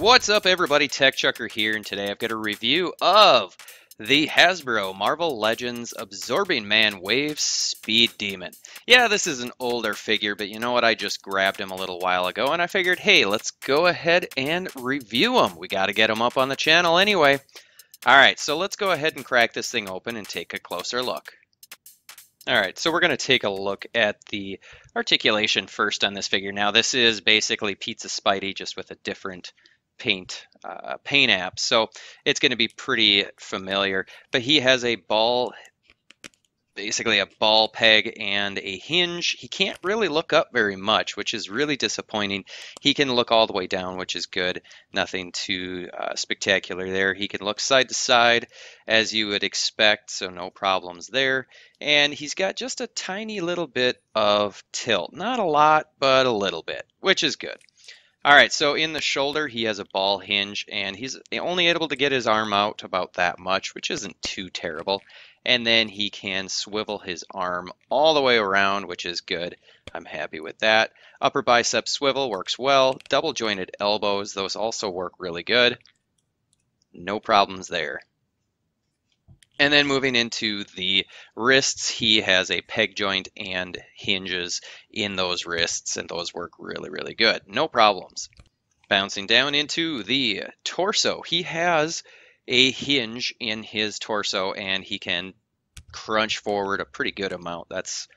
What's up everybody, Tech Chucker here, and today I've got a review of the Hasbro Marvel Legends Absorbing Man Wave Speed Demon. Yeah, this is an older figure, but you know what, I just grabbed him a little while ago and I figured, hey, let's go ahead and review him. We got to get him up on the channel anyway. Alright, so let's go ahead and crack this thing open and take a closer look. Alright, so we're going to take a look at the articulation first on this figure. Now this is basically Pizza Spidey just with a different paint app, so it's going to be pretty familiar, but he has a ball, basically a ball peg and a hinge. He can't really look up very much, which is really disappointing. He can look all the way down, which is good. Nothing too spectacular there. He can look side to side as you would expect, so no problems there. And he's got just a tiny little bit of tilt. Not a lot, but a little bit, which is good. Alright, so in the shoulder he has a ball hinge, and he's only able to get his arm out about that much, which isn't too terrible. And then he can swivel his arm all the way around, which is good. I'm happy with that. Upper bicep swivel works well. Double jointed elbows, those also work really good. No problems there. And then moving into the wrists, he has a peg joint and hinges in those wrists, and those work really, really good. No problems. Bouncing down into the torso, he has a hinge in his torso, and he can crunch forward a pretty good amount. That's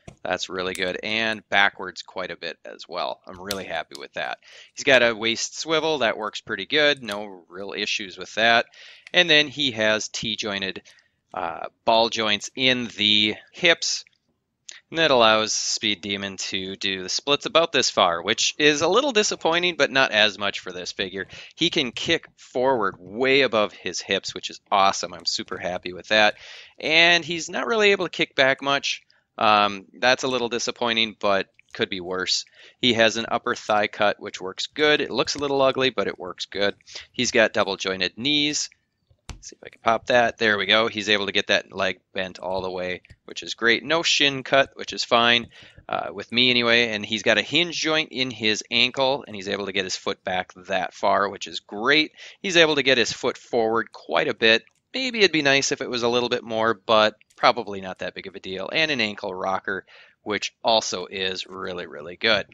really good, and backwards quite a bit as well. I'm really happy with that. He's got a waist swivel that works pretty good. No real issues with that. And then he has T-jointed ball joints in the hips, and that allows Speed Demon to do the splits about this far, which is a little disappointing, but not as much for this figure. He can kick forward way above his hips, which is awesome. I'm super happy with that. And he's not really able to kick back much. That's a little disappointing, but could be worse. He has an upper thigh cut, which works good. It looks a little ugly, but it works good. He's got double jointed knees. See if I can pop that. There we go. He's able to get that leg bent all the way, which is great. No shin cut, which is fine with me anyway. And he's got a hinge joint in his ankle, and he's able to get his foot back that far, which is great. He's able to get his foot forward quite a bit. Maybe it'd be nice if it was a little bit more, but probably not that big of a deal. And an ankle rocker, which also is really, really good.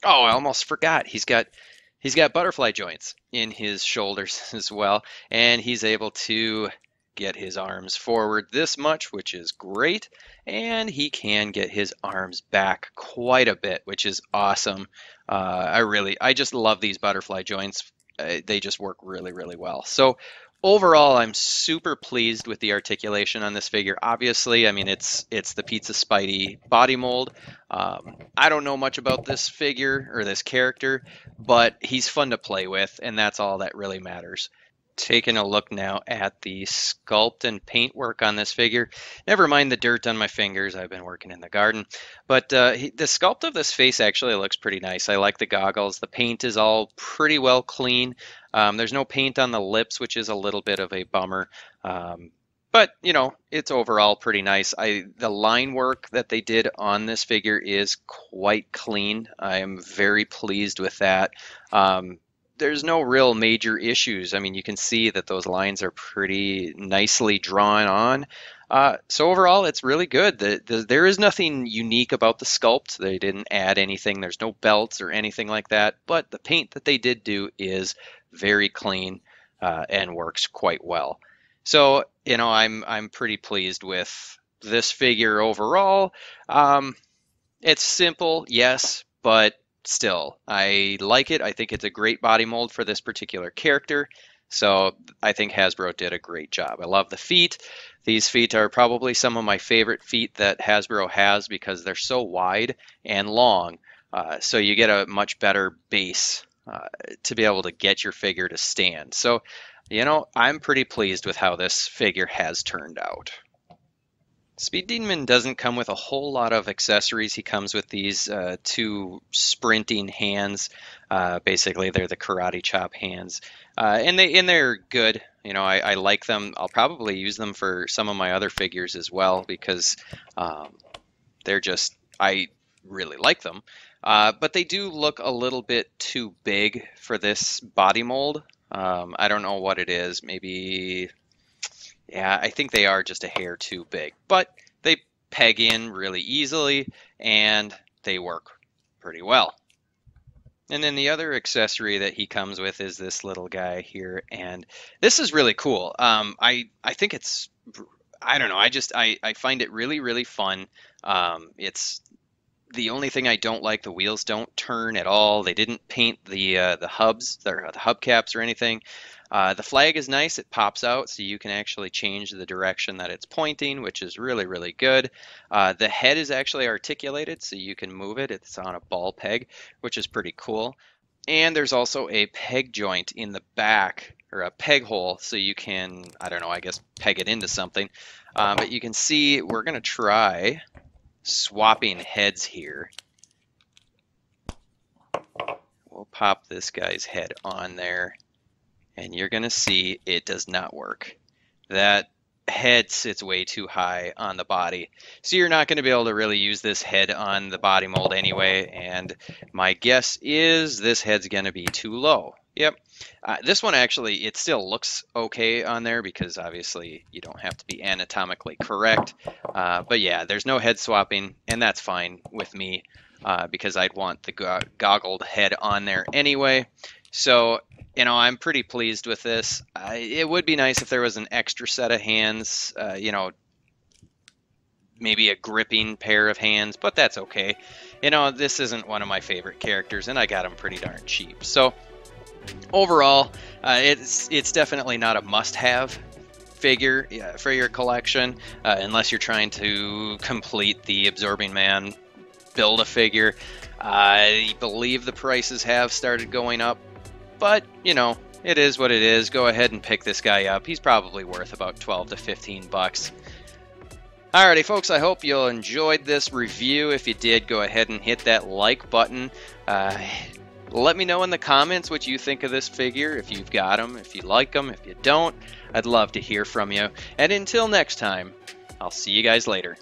Oh, I almost forgot. He's got butterfly joints in his shoulders as well, and he's able to get his arms forward this much, which is great, and he can get his arms back quite a bit, which is awesome. I just love these butterfly joints. They just work really, really well. So overall, I'm super pleased with the articulation on this figure. Obviously, I mean, it's the Pizza Spidey body mold. I don't know much about this figure or this character, but he's fun to play with, and that's all that really matters. Taking a look now at the sculpt and paint work on this figure. Never mind the dirt on my fingers, I've been working in the garden. But the sculpt of this face actually looks pretty nice. I like the goggles. The paint is all pretty well clean. There's no paint on the lips, which is a little bit of a bummer. But, you know, it's overall pretty nice. The line work that they did on this figure is quite clean. I am very pleased with that. There's no real major issues. I mean, you can see that those lines are pretty nicely drawn on. So overall, it's really good. There is nothing unique about the sculpt. They didn't add anything. There's no belts or anything like that. But the paint that they did do is very clean and works quite well. So, you know, I'm pretty pleased with this figure overall. It's simple, yes, but still, I like it. I think it's a great body mold for this particular character. So I think Hasbro did a great job. I love the feet. These feet are probably some of my favorite feet that Hasbro has because they're so wide and long. So you get a much better base to be able to get your figure to stand. So, you know, I'm pretty pleased with how this figure has turned out. Speed Demon doesn't come with a whole lot of accessories. He comes with these two sprinting hands. Basically, they're the karate chop hands, and they're good. You know, I like them. I'll probably use them for some of my other figures as well because they're just, I really like them. But they do look a little bit too big for this body mold. I don't know what it is. Maybe, yeah, I think they are just a hair too big. But they peg in really easily, and they work pretty well. And then the other accessory that he comes with is this little guy here, and this is really cool. I think it's, I don't know, I find it really, really fun. It's the only thing I don't like, the wheels don't turn at all. They didn't paint the hubs, the hubcaps or anything. The flag is nice. It pops out so you can actually change the direction that it's pointing, which is really, really good. The head is actually articulated so you can move it. It's on a ball peg, which is pretty cool. And there's also a peg joint in the back, or a peg hole, so you can, I don't know, I guess peg it into something. But you can see we're going to try swapping heads here. We'll pop this guy's head on there, and you're going to see it does not work. That head sits way too high on the body, so you're not going to be able to really use this head on the body mold anyway, and my guess is this head's going to be too low. Yep. This one actually, it still looks okay on there because obviously you don't have to be anatomically correct. But yeah, there's no head swapping, and that's fine with me because I'd want the goggled head on there anyway. So, you know, I'm pretty pleased with this. It would be nice if there was an extra set of hands, you know, maybe a gripping pair of hands, but that's okay. You know, this isn't one of my favorite characters, and I got them pretty darn cheap. So overall, it's definitely not a must-have figure for your collection unless you're trying to complete the Absorbing Man Build-A-Figure. I believe the prices have started going up, but you know, it is what it is. Go ahead and pick this guy up. He's probably worth about 12 to 15 bucks. Alrighty folks, I hope you enjoyed this review. If you did, go ahead and hit that like button. Let me know in the comments what you think of this figure, if you've got them, if you like them, if you don't. I'd love to hear from you. And until next time, I'll see you guys later.